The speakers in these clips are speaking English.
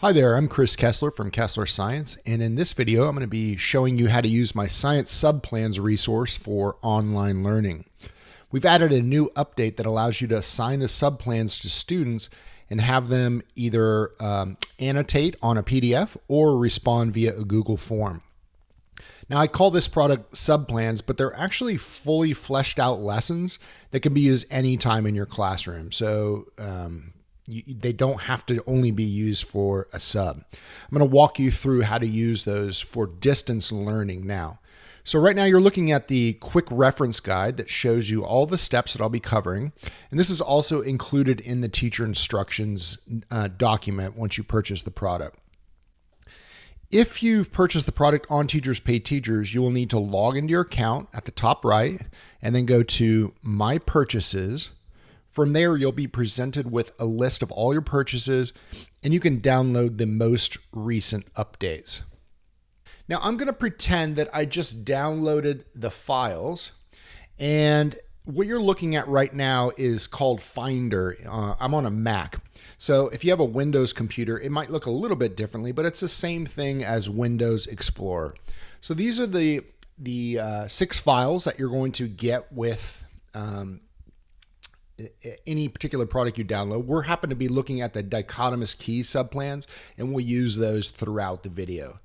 Hi there, I'm Chris Kesler from Kesler Science, and in this video I'm going to be showing you how to use my Science Subplans resource for online learning. We've added a new update that allows you to assign the subplans to students and have them either annotate on a PDF or respond via a Google form. Now, I call this product subplans, but they're actually fully fleshed out lessons that can be used anytime in your classroom. So they don't have to only be used for a sub. I'm going to walk you through how to use those for distance learning now. So right now you're looking at the quick reference guide that shows you all the steps that I'll be covering. And this is also included in the teacher instructions document once you purchase the product. If you've purchased the product on Teachers Pay Teachers, you will need to log into your account at the top right and then go to My Purchases. From there, you'll be presented with a list of all your purchases, and you can download the most recent updates. Now, I'm going to pretend that I just downloaded the files, and what you're looking at right now is called Finder. I'm on a Mac. So if you have a Windows computer, it might look a little bit differently, but it's the same thing as Windows Explorer. So these are the 6 files that you're going to get with any particular product you download. We're happen to be looking at the dichotomous key subplans, and we'll use those throughout the video.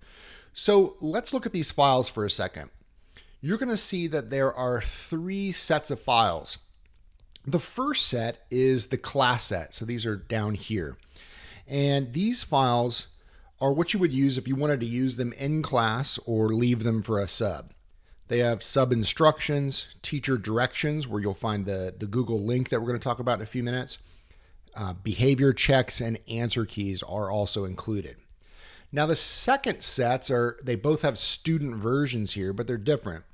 So let's look at these files for a second. You're going to see that there are 3 sets of files. The first set is the class set. So these are down here. And these files are what you would use if you wanted to use them in class or leave them for a sub. They have sub instructions, teacher directions, where you'll find the Google link that we're going to talk about in a few minutes. Behavior checks and answer keys are also included. Now the second sets they both have student versions here, but they're different.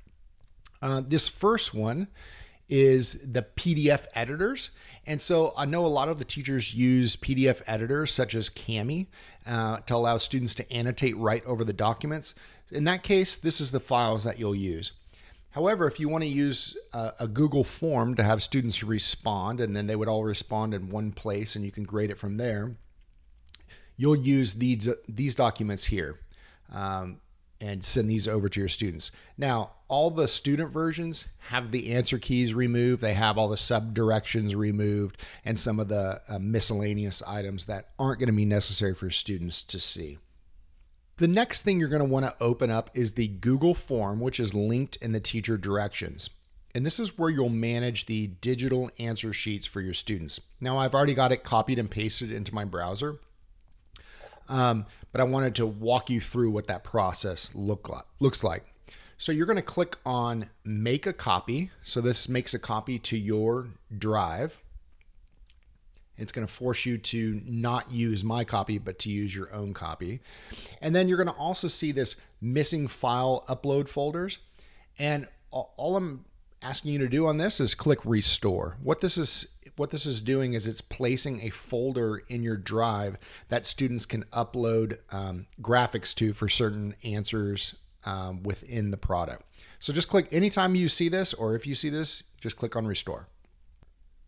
This first one is the PDF editors. And so I know a lot of the teachers use PDF editors such as Kami to allow students to annotate right over the documents. In that case, this is the files that you'll use. However, if you want to use a Google form to have students respond, and then they would all respond in one place and you can grade it from there, you'll use these documents here and send these over to your students. Now, all the student versions have the answer keys removed. They have all the sub directions removed and some of the miscellaneous items that aren't going to be necessary for students to see. The next thing you're going to want to open up is the Google form, which is linked in the teacher directions. And this is where you'll manage the digital answer sheets for your students. Now, I've already got it copied and pasted into my browser, but I wanted to walk you through what that process looks like. So you're going to click on Make a Copy. So this makes a copy to your drive. It's going to force you to not use my copy, but to use your own copy. And then you're going to also see this missing file upload folders. And all I'm asking you to do on this is click Restore. What this is doing is it's placing a folder in your drive that students can upload graphics to for certain answers within the product. So just click anytime you see this, or if you see this, just click on Restore.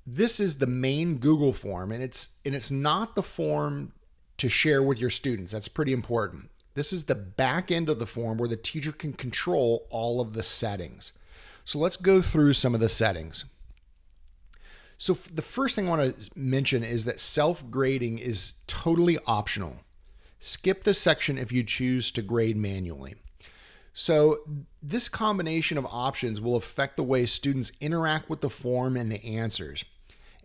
This is the main Google form, and it's not the form to share with your students. That's pretty important. This is the back end of the form where the teacher can control all of the settings. So let's go through some of the settings. So the first thing I want to mention is that self-grading is totally optional. Skip this section if you choose to grade manually. So this combination of options will affect the way students interact with the form and the answers.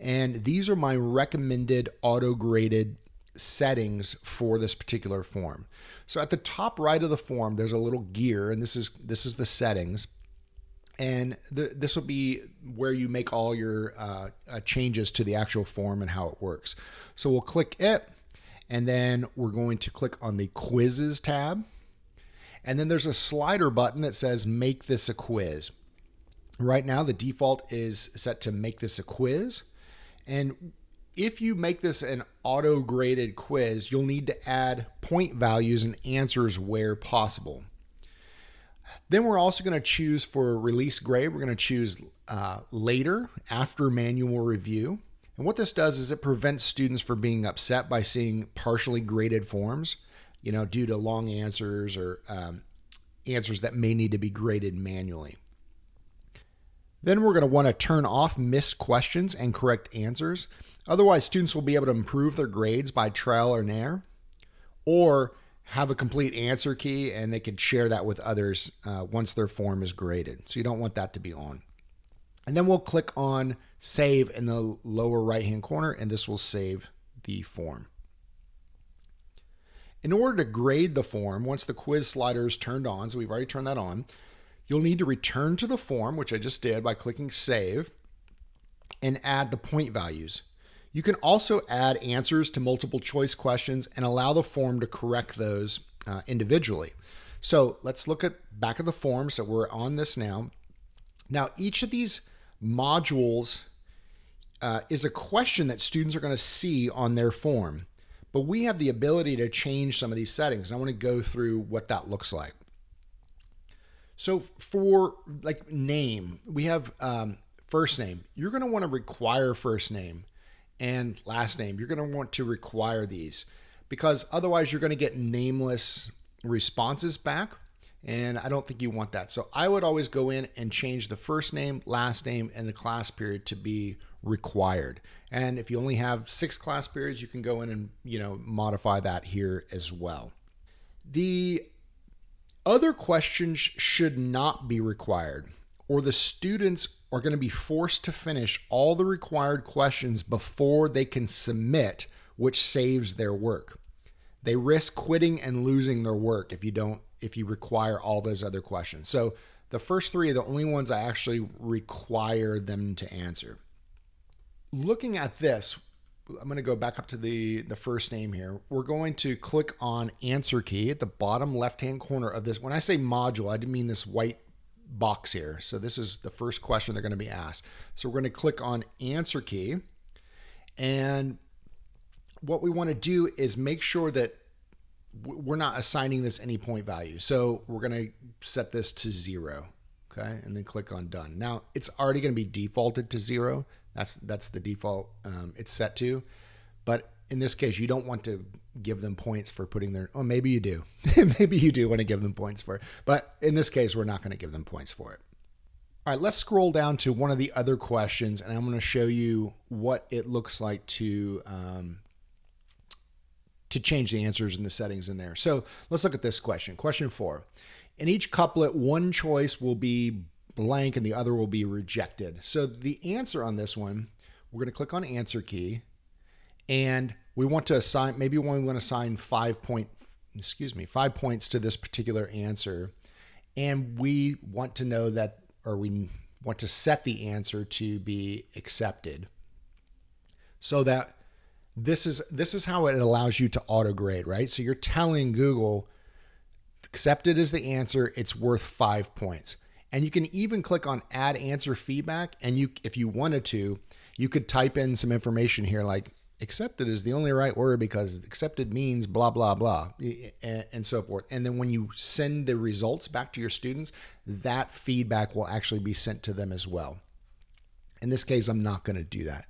And these are my recommended auto-graded settings for this particular form. So at the top right of the form, there's a little gear, and this is the settings. And this will be where you make all your changes to the actual form and how it works. So we'll click it, and then we're going to click on the Quizzes tab. And then there's a slider button that says Make this a quiz. Right now, the default is set to make this a quiz. And if you make this an auto-graded quiz, you'll need to add point values and answers where possible. Then we're also going to choose for release grade, we're going to choose later, after manual review. And what this does is it prevents students from being upset by seeing partially graded forms, due to long answers or answers that may need to be graded manually. Then we're going to want to turn off missed questions and correct answers. Otherwise, students will be able to improve their grades by trial and error, or have a complete answer key and they can share that with others once their form is graded. So you don't want that to be on. And then we'll click on Save in the lower right-hand corner, and this will save the form. In order to grade the form, once the quiz slider is turned on, so we've already turned that on, you'll need to return to the form, which I just did by clicking Save, and add the point values. You can also add answers to multiple choice questions and allow the form to correct those individually. So let's look at back of the form. So we're on this now. Now, each of these modules is a question that students are going to see on their form, but we have the ability to change some of these settings. I want to go through what that looks like. So for like name, we have first name. You're going to want to require first name and last name. You're going to want to require these because otherwise you're going to get nameless responses back. And I don't think you want that. So I would always go in and change the first name, last name, and the class period to be required. And if you only have 6 class periods, you can go in and, modify that here as well. The other questions should not be required, or the students are going to be forced to finish all the required questions before they can submit, which saves their work. They risk quitting and losing their work if you require all those other questions. So the first 3 are the only ones I actually require them to answer. Looking at this, I'm going to go back up to the first name here. We're going to click on answer key at the bottom left-hand corner of this. When I say module, I didn't mean this white box here. So this is the first question they're going to be asked. So we're going to click on answer key. And what we want to do is make sure that we're not assigning this any point value. So we're going to set this to 0. Okay. And then click on done. Now it's already going to be defaulted to 0. That's the default it's set to. But in this case, you don't want to give them points for putting their, oh, maybe you do. Maybe you do want to give them points for it. But in this case, we're not going to give them points for it. All right, let's scroll down to one of the other questions, and I'm going to show you what it looks like to change the answers and the settings in there. So let's look at this question. Question 4. In each couplet, one choice will be blank and the other will be rejected. So the answer on this one, we're going to click on answer key, and we want to assign, maybe we want to assign 5 points to this particular answer. And we want to know that, or we want to set the answer to be accepted, so that this is how it allows you to auto grade, right? So you're telling Google accepted is the answer. It's worth 5 points. And you can even click on add answer feedback. And if you wanted to, you could type in some information here like accepted is the only right word because accepted means blah, blah, blah, and so forth. And then when you send the results back to your students, that feedback will actually be sent to them as well. In this case, I'm not going to do that.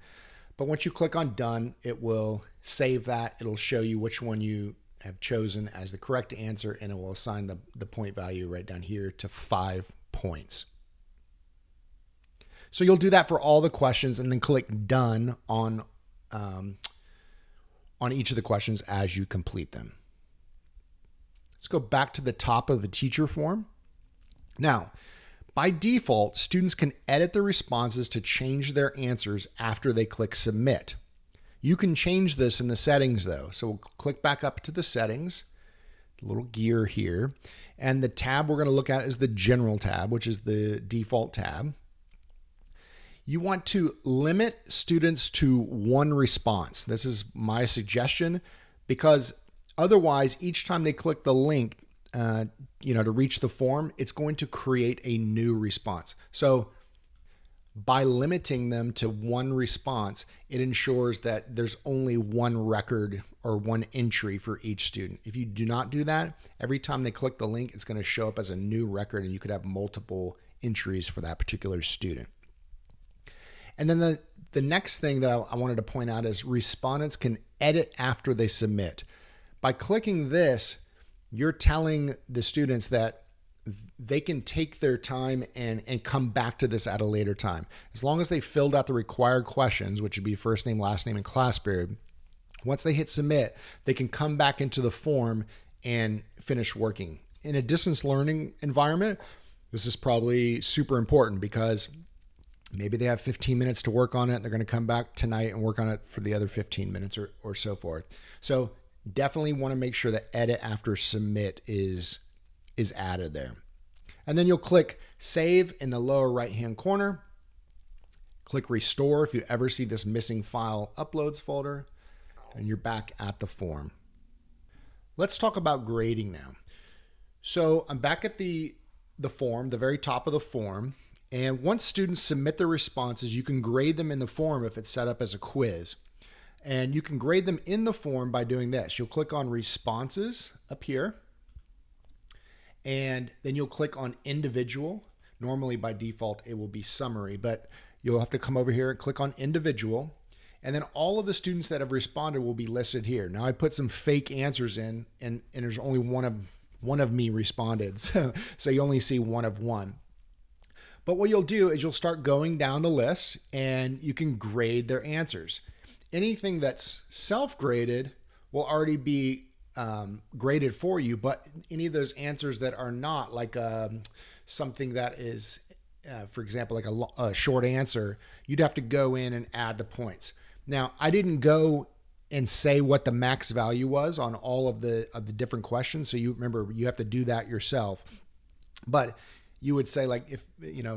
But once you click on done, it will save that. It'll show you which one you have chosen as the correct answer, and it will assign the point value right down here to 5 points. So you'll do that for all the questions and then click done on each of the questions as you complete them. Let's go back to the top of the teacher form. Now, by default, students can edit the responses to change their answers after they click submit. You can change this in the settings though. So we'll click back up to the settings, the little gear here, and the tab we're going to look at is the general tab, which is the default tab. You want to limit students to 1 response. This is my suggestion because otherwise each time they click the link to reach the form, it's going to create a new response. So by limiting them to 1 response, it ensures that there's only 1 record or 1 entry for each student. If you do not do that, every time they click the link, it's going to show up as a new record and you could have multiple entries for that particular student. And then the next thing that I wanted to point out is respondents can edit after they submit. By clicking this, you're telling the students that they can take their time and come back to this at a later time. As long as they filled out the required questions, which would be first name, last name, and class period, once they hit submit, they can come back into the form and finish working. In a distance learning environment, this is probably super important because maybe they have 15 minutes to work on it. They're going to come back tonight and work on it for the other 15 minutes or so forth. So definitely want to make sure that edit after submit is added there. And then you'll click save in the lower right-hand corner. Click restore if you ever see this missing file uploads folder, and you're back at the form. Let's talk about grading now. So I'm back at the form, the very top of the form. And once students submit their responses, you can grade them in the form if it's set up as a quiz. And you can grade them in the form by doing this. You'll click on responses up here. And then you'll click on individual. Normally by default, it will be summary, but you'll have to come over here and click on individual. And then all of the students that have responded will be listed here. Now I put some fake answers in and there's only one of me responded. So you only see one of one. But what you'll do is you'll start going down the list and you can grade their answers. Anything that's self-graded will already be graded for you, but any of those answers that are not, like something that is, for example, like a short answer, you'd have to go in and add the points. Now, I didn't go and say what the max value was on all of the different questions, so you remember you have to do that yourself. But you would say, like, if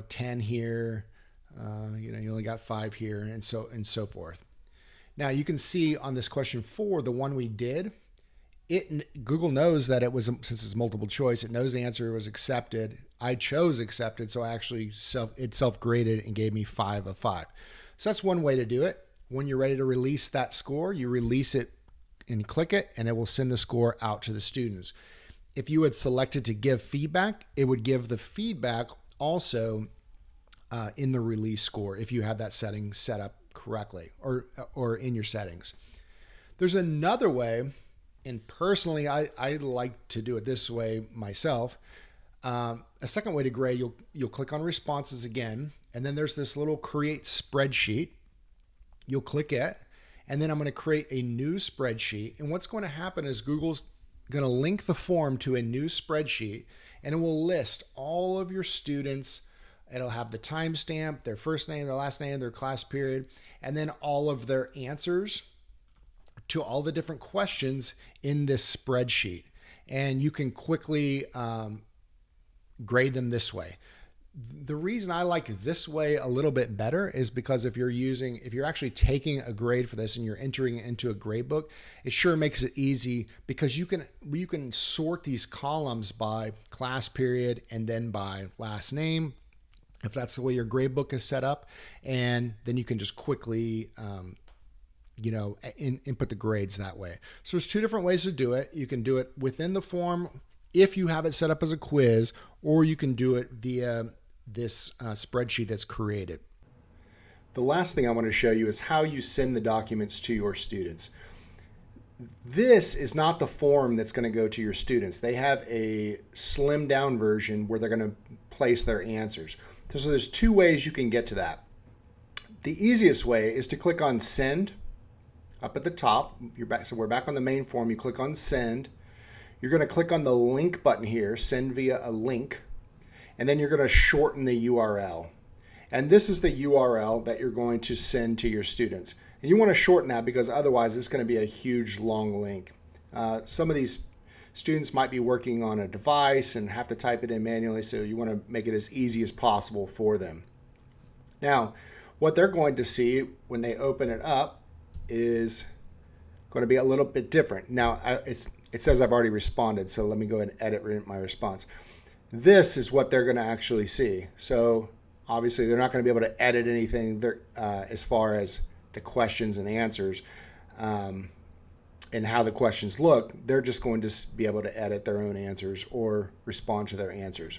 10 here, you only got 5 here, and so forth. Now you can see on this question 4, the one we did, Google knows that it was, since it's multiple choice, it knows the answer was accepted. I chose accepted, so I actually self-graded and gave me 5 of 5. So that's one way to do it. When you're ready to release that score, you release it and click it, and it will send the score out to the students. If you had selected to give feedback, it would give the feedback also in the release score if you have that setting set up correctly or in your settings. There's another way, and personally I like to do it this way myself. A second way to grade, you'll click on responses again, and then there's this little create spreadsheet. You'll click it, and then I'm going to create a new spreadsheet. And what's going to happen is Google's going to link the form to a new spreadsheet, and it will list all of your students. It'll have the timestamp, their first name, their last name, their class period, and then all of their answers to all the different questions in this spreadsheet. And you can quickly grade them this way. The reason I like this way a little bit better is because if you're actually taking a grade for this and you're entering it into a grade book, it sure makes it easy because you can sort these columns by class period and then by last name, if that's the way your grade book is set up, and then you can just quickly input the grades that way. So there's 2 different ways to do it. You can do it within the form if you have it set up as a quiz, or you can do it via this spreadsheet that's created. The last thing I want to show you is how you send the documents to your students. This is not the form that's going to go to your students. They have a slimmed down version where they're going to place their answers. So there's 2 ways you can get to that. The easiest way is to click on send up at the top. You're back, so we're back on the main form. You click on send. You're going to click on the link button here, send via a link, and then you're going to shorten the URL. And this is the URL that you're going to send to your students. And you want to shorten that because otherwise it's going to be a huge long link. Some of these students might be working on a device and have to type it in manually, so you want to make it as easy as possible for them. Now, what they're going to see when they open it up is going to be a little bit different. Now, it says I've already responded, so let me go ahead and edit my response. This is what they're going to actually see. So obviously they're not going to be able to edit anything there, as far as the questions and answers and how the questions look. They're just going to be able to edit their own answers or respond to their answers.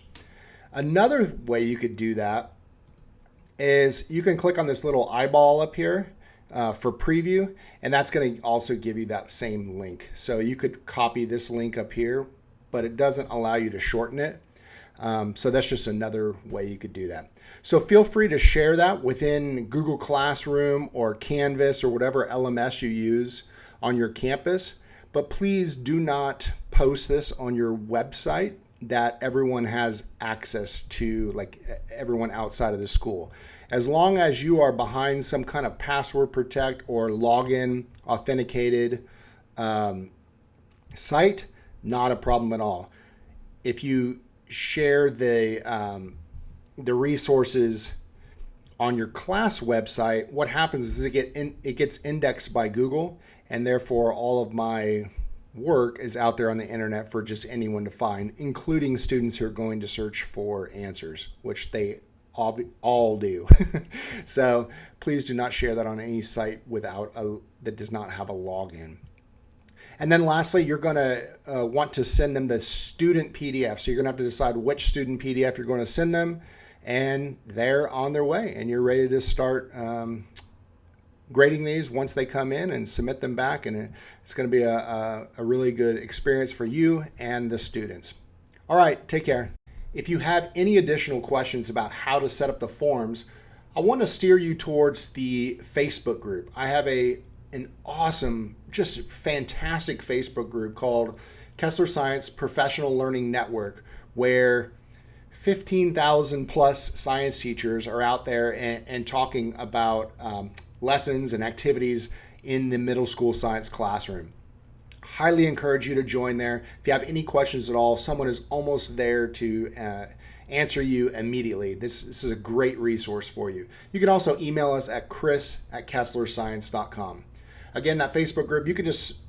Another way you could do that is you can click on this little eyeball up here for preview, and that's going to also give you that same link. So you could copy this link up here, but it doesn't allow you to shorten it. So that's just another way you could do that. So feel free to share that within Google Classroom or Canvas or whatever LMS you use on your campus. But please do not post this on your website that everyone has access to, like everyone outside of the school. As long as you are behind some kind of password protect or login authenticated site, not a problem at all. If you share the resources on your class website, what happens is it gets indexed by Google, and therefore all of my work is out there on the internet for just anyone to find, including students who are going to search for answers, which they all do. So please do not share that on any site that does not have a login. And then lastly, you're going to want to send them the student PDF. So you're going to have to decide which student PDF you're going to send them, and they're on their way, and you're ready to start grading these once they come in and submit them back. And it's going to be a really good experience for you and the students. All right, take care. If you have any additional questions about how to set up the forms, I want to steer you towards the Facebook group. I have an awesome, just fantastic Facebook group called Kesler Science Professional Learning Network, where 15,000 plus science teachers are out there and talking about lessons and activities in the middle school science classroom. Highly encourage you to join there. If you have any questions at all, someone is almost there to answer you immediately. This is a great resource for you. You can also email us at chris@kesslerscience.com. Again, that Facebook group, you can just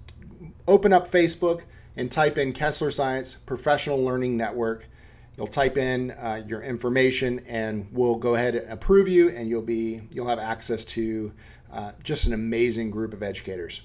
open up Facebook and type in Kesler Science Professional Learning Network. You'll type in your information, and we'll go ahead and approve you, and you'll have access to just an amazing group of educators.